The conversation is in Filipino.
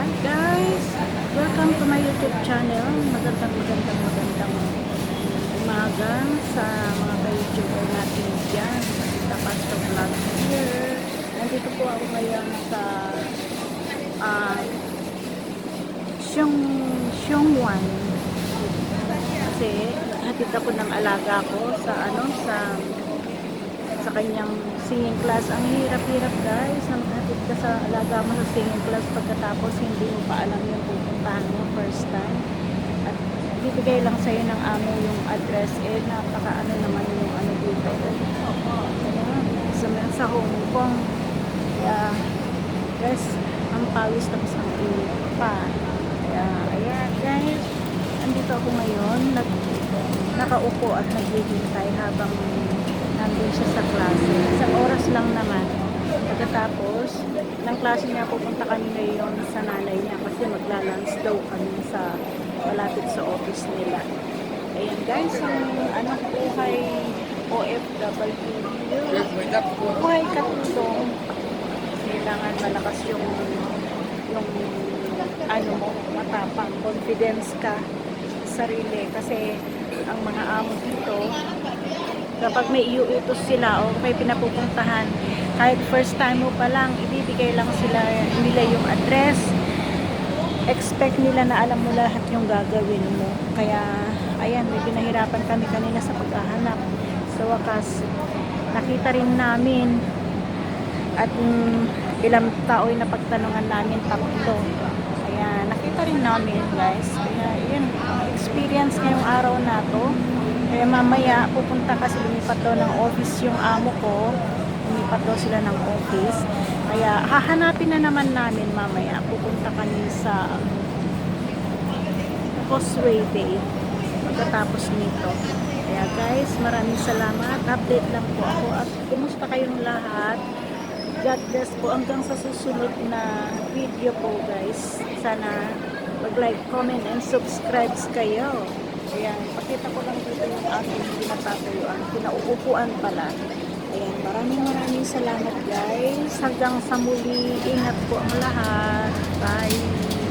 Guys, welcome to my YouTube channel. Magandang umaga sa mga ka-YouTuber natin dyan. Sa Pastor Vlog here. Nandito po ako ngayon sa Xiongwan. Kasi hatid ako ng alaga ko sa kanyang singing class. Ang hirap-hirap guys, hatid ka sa alaga mo sa singing class pagkatapos hindi mo pa alam yung pupuntahan mo first time. At bibigay lang sa'yo ng amo yung address. Napaka naman yung dito. Kaya, sa Hong Kong. Kaya, guys, ang pawis tapos ang init pa. Kaya, ayan guys, andito ako ngayon, nakaupo at naghihintay habang nandun siya sa klase. Isang oras lang naman. Pagkatapos ng klase niya, pupunta kami ngayon sa nanay niya kasi maglalunch daw kami sa malapit sa office nila. Ayan guys, ang buhay OFW, buhay katulong. Kailangan malakas yung matapang, confidence ka sa sarili kasi ang mga amo dito kapag may iuutos sila o may pinapupuntahan, kahit first time mo pa lang, ibibigay lang nila yung address. Expect nila na alam mo lahat yung gagawin mo. Kaya, ayan, may pinahirapan kami kanina sa paghahanap. Sa wakas, nakita rin namin at ilang tao na pagtanungan namin, 3. Kaya, nakita rin namin, guys. Kaya, yun, experience ngayong araw na to. Kaya mamaya pupunta kasi lumipat daw ng office yung amo ko. Lumipat daw sila ng office. Kaya hahanapin na naman namin mamaya. Pupunta kami sa Causeway Bay pagkatapos nito. Kaya guys, maraming salamat. Update lang po ako. At kumusta kayong lahat? God bless po hanggang sa susunod na video po guys. Sana mag-like, comment, and subscribe kayo. Ayan, pakita ko lang dito yung aking pinatatayuan, pinauupuan pala. Ayan, maraming salamat guys. Hanggang sa muli, ingat po ang lahat. Bye!